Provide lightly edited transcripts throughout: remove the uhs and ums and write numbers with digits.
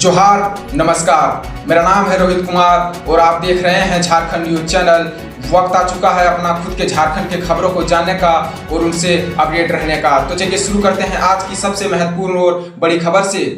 जोहार, नमस्कार। मेरा नाम है रोहित कुमार और आप देख रहे हैं झारखंड न्यूज चैनल। वक्त आ चुका है अपना खुद के झारखंड के खबरों को जानने का और उनसे अपडेट रहने का। तो चलिए शुरू करते हैं आज की सबसे महत्वपूर्ण और बड़ी खबर से।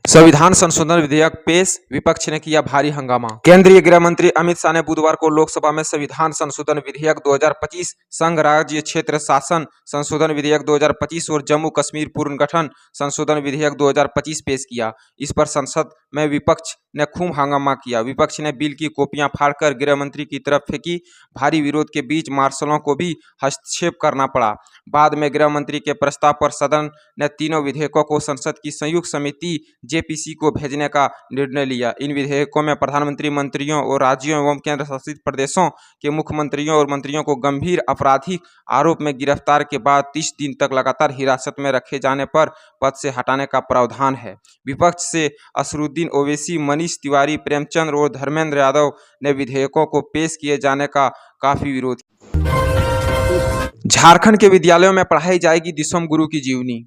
संविधान संशोधन विधेयक पेश, विपक्ष ने किया भारी हंगामा। केंद्रीय गृह मंत्री अमित शाह ने बुधवार को लोकसभा में संविधान संशोधन विधेयक 2025, संघ राज्य क्षेत्र शासन संशोधन विधेयक 2025 और जम्मू कश्मीर पुनर्गठन संशोधन विधेयक 2025 पेश किया। इस पर संसद में विपक्ष ने खूब हंगामा किया। विपक्ष ने बिल की कॉपियां फाड़कर गृह मंत्री की तरफ फेंकी। भारी विरोध के बीच मार्शलों को भी हस्तक्षेप करना पड़ा। बाद में गृह मंत्री के प्रस्ताव पर सदन ने तीनों विधेयकों को संसद की संयुक्त समिति जेपीसी को भेजने का निर्णय लिया। इन विधेयकों में प्रधानमंत्री, मंत्रियों और राज्यों एवं केंद्र शासित प्रदेशों के मुख्यमंत्रियों और मंत्रियों को गंभीर आपराधिक आरोप में गिरफ्तार के बाद 30 दिन तक लगातार हिरासत में रखे जाने पर पद से हटाने का प्रावधान है। विपक्ष से असरुद्दीन ओवैसी, मनीष तिवारी, प्रेमचंद और धर्मेंद्र यादव ने विधेयकों को पेश किए जाने का काफी विरोध किया। झारखंड के विद्यालयों में पढ़ाई जाएगी दिसोम गुरु की जीवनी।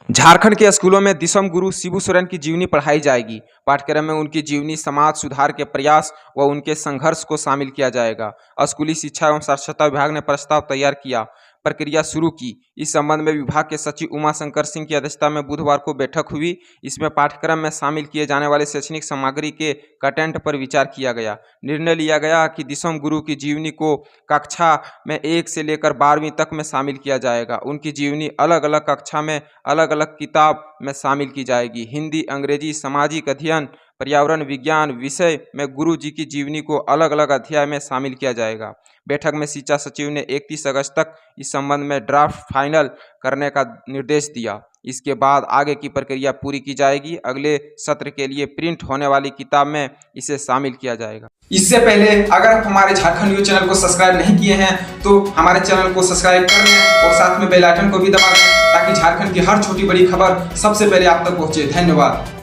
झारखंड के स्कूलों में दिसोम गुरु शिबू सोरेन की जीवनी पढ़ाई जाएगी। पाठ्यक्रम में उनकी जीवनी, समाज सुधार के प्रयास व उनके संघर्ष को शामिल किया जाएगा। स्कूली शिक्षा एवं साक्षरता विभाग ने प्रस्ताव तैयार किया, प्रक्रिया शुरू की। इस संबंध में विभाग के सचिव उमा शंकर सिंह की अध्यक्षता में बुधवार को बैठक हुई। इसमें पाठ्यक्रम में शामिल किए जाने वाले शैक्षणिक सामग्री के कंटेंट पर विचार किया गया। निर्णय लिया गया कि दिसोम गुरु की जीवनी को कक्षा में 1 से लेकर 12वीं तक में शामिल किया जाएगा। उनकी जीवनी अलग अलग कक्षा में अलग अलग किताब में शामिल की जाएगी। हिंदी, अंग्रेजी, सामाजिक अध्ययन, पर्यावरण विज्ञान विषय में गुरु जी की जीवनी को अलग अलग अध्याय में शामिल किया जाएगा। बैठक में शिक्षा सचिव ने 31 अगस्त तक इस संबंध में ड्राफ्ट फाइनल करने का निर्देश दिया। इसके बाद आगे की प्रक्रिया पूरी की जाएगी। अगले सत्र के लिए प्रिंट होने वाली किताब में इसे शामिल किया जाएगा। इससे पहले अगर आप हमारे झारखंड न्यूज चैनल को सब्सक्राइब नहीं किए हैं तो हमारे चैनल को सब्सक्राइब कर लें और साथ में बेल आइकन को भी दबा दें ताकि झारखंड की हर छोटी बड़ी खबर सबसे पहले आप तक पहुंचे। धन्यवाद।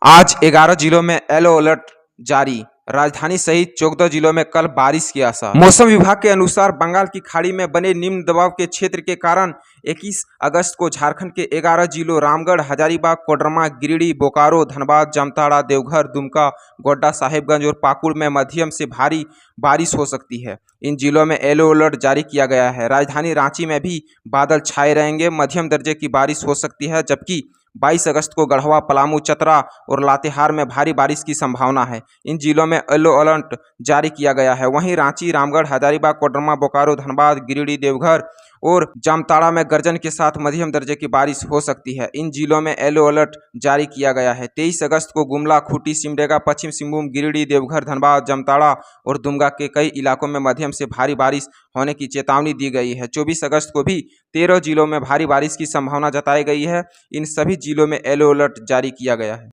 आज 11 जिलों में येलो अलर्ट जारी। राजधानी सहित 14 जिलों में कल बारिश की आसार। मौसम विभाग के अनुसार बंगाल की खाड़ी में बने निम्न दबाव के क्षेत्र के कारण 21 अगस्त को झारखंड के 11 जिलों रामगढ़, हजारीबाग, कोडरमा, गिरिडीह, बोकारो, धनबाद, जामताड़ा, देवघर, दुमका, गोड्डा, साहेबगंज और पाकुड़ में मध्यम से भारी बारिश हो सकती है। इन जिलों में येलो अलर्ट जारी किया गया है। राजधानी रांची में भी बादल छाए रहेंगे, मध्यम दर्जे की बारिश हो सकती है, जबकि 22 अगस्त को गढ़वा, पलामू, चतरा और लातेहार में भारी बारिश की संभावना है। इन जिलों में येलो अलर्ट जारी किया गया है। वहीं रांची, रामगढ़, हजारीबाग, कोडरमा, बोकारो, धनबाद, गिरिडीह, देवघर और जामताड़ा में गर्जन के साथ मध्यम दर्जे की बारिश हो सकती है। इन जिलों में येलो अलर्ट जारी किया गया है। 23 अगस्त को गुमला, खूंटी, सिमडेगा, पश्चिम सिंहभूम, गिरिडीह, देवघर, धनबाद, जामताड़ा और दुमका के कई इलाकों में मध्यम से भारी बारिश होने की चेतावनी दी गई है। 24 अगस्त को भी 13 जिलों में भारी बारिश की संभावना जताई गई है। इन सभी जिलों में येलो अलर्ट जारी किया गया है।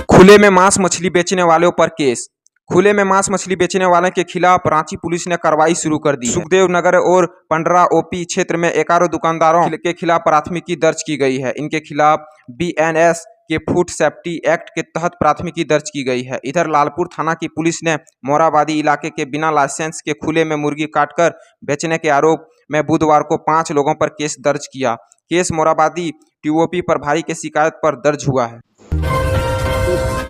खुले में मांस मछली बेचने वालों पर केस। खुले में मांस मछली बेचने वाले के खिलाफ रांची पुलिस ने कार्रवाई शुरू कर दी। सुखदेव नगर और पंडरा ओपी क्षेत्र में 11 दुकानदारों के खिलाफ प्राथमिकी दर्ज की गई है। इनके खिलाफ बीएनएस के फूड सेफ्टी एक्ट के तहत प्राथमिकी दर्ज की गई है। इधर लालपुर थाना की पुलिस ने मोराबादी इलाके के बिना लाइसेंस के खुले में मुर्गी काटकर बेचने के आरोप में बुधवार को 5 लोगों पर केस दर्ज किया। केस मोराबादी टीओपी प्रभारी के शिकायत पर दर्ज हुआ है।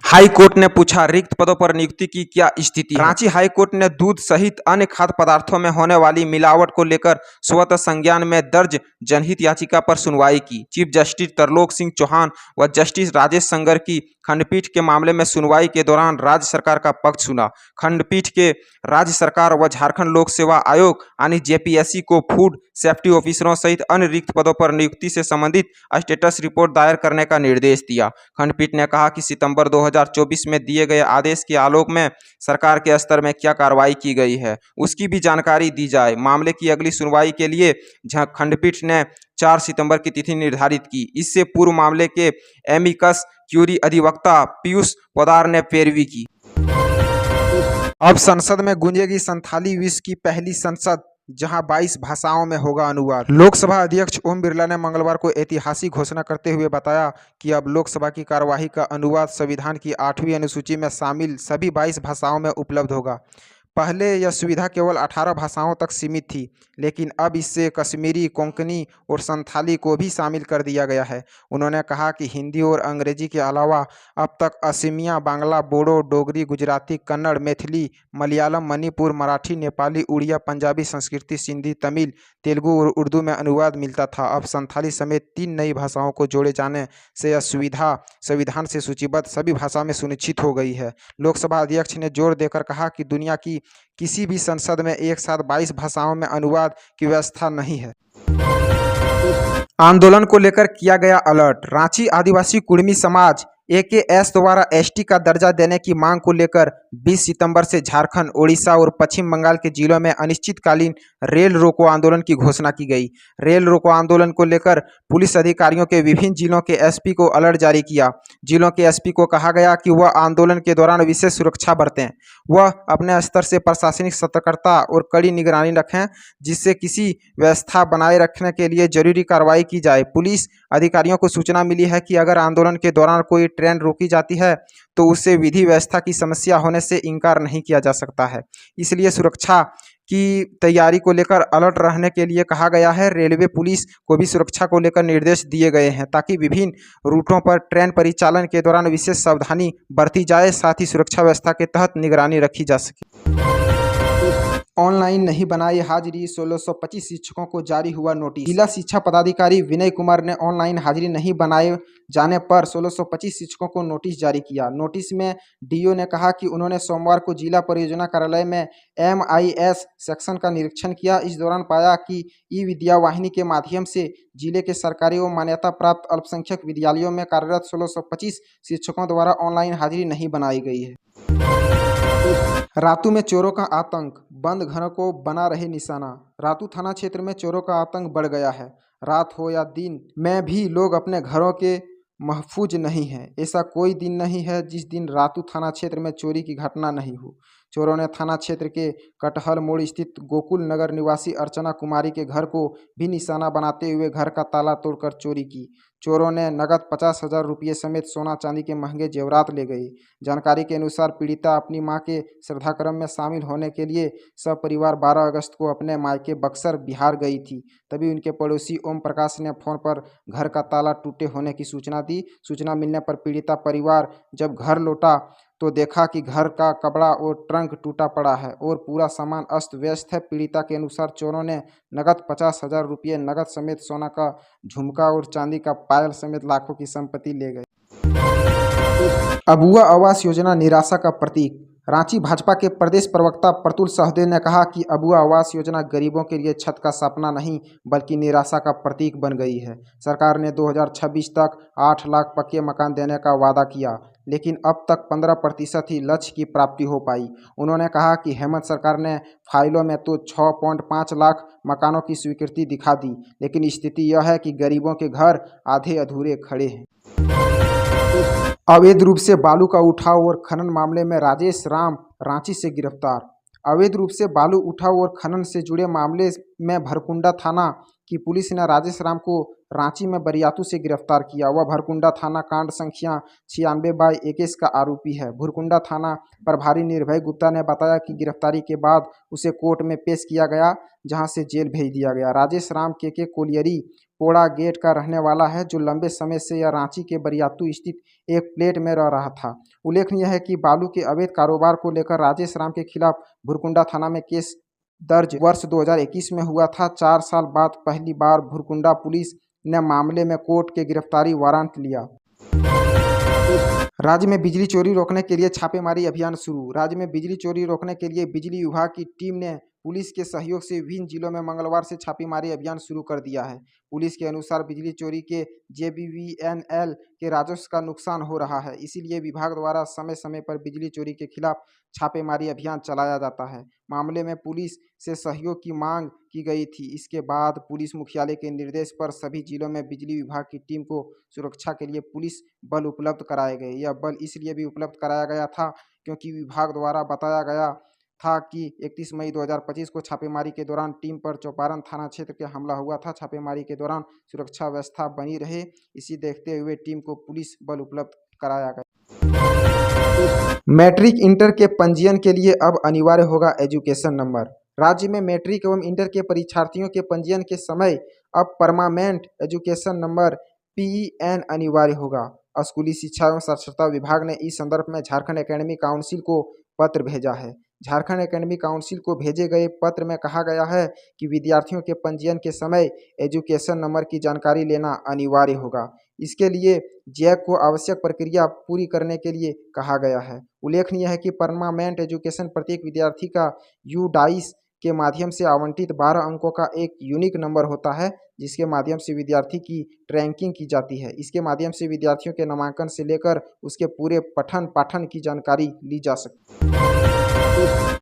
हाई कोर्ट ने पूछा, रिक्त पदों पर नियुक्ति की क्या स्थिति है? रांची हाई कोर्ट ने दूध सहित अन्य खाद्य पदार्थों में होने वाली मिलावट को लेकर स्वतः संज्ञान में दर्ज जनहित याचिका पर सुनवाई की। चीफ जस्टिस तरलोक सिंह चौहान व जस्टिस राजेश संगर की खंडपीठ के मामले में सुनवाई के दौरान राज्य सरकार का पक्ष सुना। खंडपीठ के राज्य सरकार व झारखंड लोक सेवा आयोग यानी जेपीएससी को फूड सेफ्टी ऑफिसरों सहित अन्य रिक्त पदों पर नियुक्ति से संबंधित स्टेटस रिपोर्ट दायर करने का निर्देश दिया। खंडपीठ ने कहा कि सितंबर 2024 में दिए गए आदेश के आलोक में सरकार के स्तर में क्या कार्रवाई की गई है उसकी भी जानकारी दी जाए। मामले की अगली सुनवाई के लिए खंडपीठ ने 4 सितंबर की तिथि निर्धारित की। इससे पूर्व मामले के एमिकस क्यूरी अधिवक्ता पीयूष पोद्दार ने पैरवी की। अब संसद में गूंजेगी संथाली विश्व की पहली संसद, जहां 22 भाषाओं में होगा अनुवाद। लोकसभा अध्यक्ष ओम बिरला ने मंगलवार को ऐतिहासिक घोषणा करते हुए बताया कि अब लोकसभा की कार्यवाही का अनुवाद संविधान की 8वीं अनुसूची में शामिल सभी 22 भाषाओं में उपलब्ध होगा। पहले यह सुविधा केवल 18 भाषाओं तक सीमित थी, लेकिन अब इससे कश्मीरी, कोंकणी और संथाली को भी शामिल कर दिया गया है। उन्होंने कहा कि हिंदी और अंग्रेजी के अलावा अब तक असमिया, बांग्ला, बोडो, डोगरी, गुजराती, कन्नड़, मैथिली, मलयालम, मणिपुर, मराठी, नेपाली, उड़िया, पंजाबी, संस्कृत, सिंधी, तमिल, तेलुगु और उर्दू में अनुवाद मिलता था। अब संथाली समेत 3 नई भाषाओं को जोड़े जाने से यह सुविधा संविधान से सूचीबद्ध सभी भाषा में सुनिश्चित हो गई है। लोकसभा अध्यक्ष ने जोर देकर कहा कि दुनिया की किसी भी संसद में एक साथ 22 भाषाओं में अनुवाद की व्यवस्था नहीं है। आंदोलन को लेकर किया गया अलर्ट। रांची आदिवासी कुर्मी समाज AKS द्वारा ST का दर्जा देने की मांग को लेकर 20 सितंबर से झारखंड, ओडिशा और पश्चिम बंगाल के जिलों में अनिश्चितकालीन रेल रोको आंदोलन की घोषणा की गई। रेल रोको आंदोलन को लेकर पुलिस अधिकारियों के विभिन्न जिलों के SP को अलर्ट जारी किया। जिलों के SP को कहा गया कि वह आंदोलन के दौरान विशेष सुरक्षा बरतें। वह अपने स्तर से प्रशासनिक सतर्कता और कड़ी निगरानी रखें, जिससे किसी व्यवस्था बनाए रखने के लिए जरूरी कार्रवाई की जाए। पुलिस अधिकारियों को सूचना मिली है कि अगर आंदोलन के दौरान कोई ट्रेन रोकी जाती है तो उससे विधि व्यवस्था की समस्या होने से इनकार नहीं किया जा सकता है। इसलिए सुरक्षा की तैयारी को लेकर अलर्ट रहने के लिए कहा गया है। रेलवे पुलिस को भी सुरक्षा को लेकर निर्देश दिए गए हैं ताकि विभिन्न रूटों पर ट्रेन परिचालन के दौरान विशेष सावधानी बरती जाए, साथ ही सुरक्षा व्यवस्था के तहत निगरानी रखी जा सके। ऑनलाइन नहीं बनाई हाजिरी, 1625 शिक्षकों को जारी हुआ नोटिस। जिला शिक्षा पदाधिकारी विनय कुमार ने ऑनलाइन हाजिरी नहीं बनाए जाने पर 1625 शिक्षकों को नोटिस जारी किया। नोटिस में DO ने कहा कि उन्होंने सोमवार को जिला परियोजना कार्यालय में MIS सेक्शन का निरीक्षण किया। इस दौरान पाया कि ई-विद्या वाहिनी के माध्यम से जिले के सरकारी व मान्यता प्राप्त अल्पसंख्यक विद्यालयों में कार्यरत 1625 शिक्षकों द्वारा ऑनलाइन हाजिरी नहीं बनाई गई है। रातू में चोरों का आतंक, बंद घरों को बना रहे निशाना। रातू थाना क्षेत्र में चोरों का आतंक बढ़ गया है। रात हो या दिन में भी लोग अपने घरों के महफूज नहीं हैं। ऐसा कोई दिन नहीं है जिस दिन रातू थाना क्षेत्र में चोरी की घटना नहीं हो। चोरों ने थाना क्षेत्र के कटहल मोड़ स्थित गोकुल नगर निवासी अर्चना कुमारी के घर को भी निशाना बनाते हुए घर का ताला तोड़कर चोरी की। चोरों ने नगद 50,000 रुपये समेत सोना चांदी के महंगे जेवरात ले गए। जानकारी के अनुसार पीड़िता अपनी मां के श्रद्धाक्रम में शामिल होने के लिए सपरिवार 12 अगस्त को अपने मायके बक्सर बिहार गई थी। तभी उनके पड़ोसी ओम प्रकाश ने फोन पर घर का ताला टूटे होने की सूचना दी। सूचना मिलने पर पीड़िता परिवार जब घर लौटा तो देखा कि घर का कपड़ा और ट्रंक टूटा पड़ा है और पूरा सामान अस्त व्यस्त है। पीड़िता के अनुसार चोरों ने नगद 50,000 रुपये नगद समेत सोना का झुमका और चांदी का पायल समेत लाखों की संपत्ति ले गए। अबुआ आवास योजना निराशा का प्रतीक। रांची भाजपा के प्रदेश प्रवक्ता प्रतुल सहदेव ने कहा कि अबुआ आवास योजना गरीबों के लिए छत का सपना नहीं बल्कि निराशा का प्रतीक बन गई है। सरकार ने 2026 तक 8 लाख पक्के मकान देने का वादा किया, लेकिन अब तक 15% ही लक्ष्य की प्राप्ति हो पाई। उन्होंने कहा कि हेमंत सरकार ने फाइलों में तो 6.5 लाख मकानों की स्वीकृति दिखा दी, लेकिन स्थिति यह है कि गरीबों के घर आधे अधूरे खड़े हैं। अवैध रूप से बालू का उठाव और खनन मामले में राजेश राम रांची से गिरफ्तार। अवैध रूप से बालू उठाव और खनन से जुड़े मामले में भरकुंडा थाना की पुलिस ने राजेश राम को रांची में बरियातू से गिरफ्तार किया। वह भरकुंडा थाना कांड संख्या 96/21 का आरोपी है। भरकुंडा थाना प्रभारी निर्भय गुप्ता ने बताया कि गिरफ्तारी के बाद उसे कोर्ट में पेश किया गया, जहां से जेल भेज दिया गया। राजेश राम के कोलियरी पोड़ा गेट का रहने वाला है, जो लंबे समय से यह रांची के बरियातू स्थित एक फ्लैट में रह रहा था। उल्लेखनीय है कि बालू के अवैध कारोबार को लेकर राजेश राम के खिलाफ भुरकुंडा थाना में केस दर्ज वर्ष 2021 में हुआ था। 4 साल बाद पहली बार भुरकुंडा पुलिस ने मामले में कोर्ट के गिरफ्तारी वारंट लिया। राज्य में बिजली चोरी रोकने के लिए छापेमारी अभियान शुरू। राज्य में बिजली चोरी रोकने के लिए बिजली विभाग की टीम ने पुलिस के सहयोग से विभिन्न जिलों में मंगलवार से छापेमारी अभियान शुरू कर दिया है। पुलिस के अनुसार बिजली चोरी के JBVNL के राजस्व का नुकसान हो रहा है, इसीलिए विभाग द्वारा समय समय पर बिजली चोरी के खिलाफ छापेमारी अभियान चलाया जाता है। मामले में पुलिस से सहयोग की मांग की गई थी। इसके बाद पुलिस मुख्यालय के निर्देश पर सभी जिलों में बिजली विभाग की टीम को सुरक्षा के लिए पुलिस बल उपलब्ध कराए गए। यह बल इसलिए भी उपलब्ध कराया गया था क्योंकि विभाग द्वारा बताया गया था कि 31 मई 2025 को छापेमारी के दौरान टीम पर चौपारण थाना क्षेत्र के हमला हुआ था। छापेमारी के दौरान सुरक्षा व्यवस्था बनी रहे, इसी देखते हुए टीम को पुलिस बल उपलब्ध कराया गया। मैट्रिक इंटर के पंजीयन के लिए अब अनिवार्य होगा एजुकेशन नंबर। राज्य में मैट्रिक एवं इंटर के परीक्षार्थियों के पंजीयन के समय अब परमानेंट एजुकेशन नंबर PEN अनिवार्य होगा। स्कूली शिक्षा एवं साक्षरता विभाग ने इस संदर्भ में झारखंड एकेडमिक काउंसिल को पत्र भेजा है। झारखंड एकेडमिक काउंसिल को भेजे गए पत्र में कहा गया है कि विद्यार्थियों के पंजीयन के समय एजुकेशन नंबर की जानकारी लेना अनिवार्य होगा। इसके लिए जैक को आवश्यक प्रक्रिया पूरी करने के लिए कहा गया है। उल्लेखनीय है कि परमानेंट एजुकेशन प्रत्येक विद्यार्थी का UDAIS के माध्यम से आवंटित 12 अंकों का एक यूनिक नंबर होता है, जिसके माध्यम से विद्यार्थी की रैंकिंग की जाती है। इसके माध्यम से विद्यार्थियों के नामांकन से लेकर उसके पूरे पठन पाठन की जानकारी ली जा सकती है।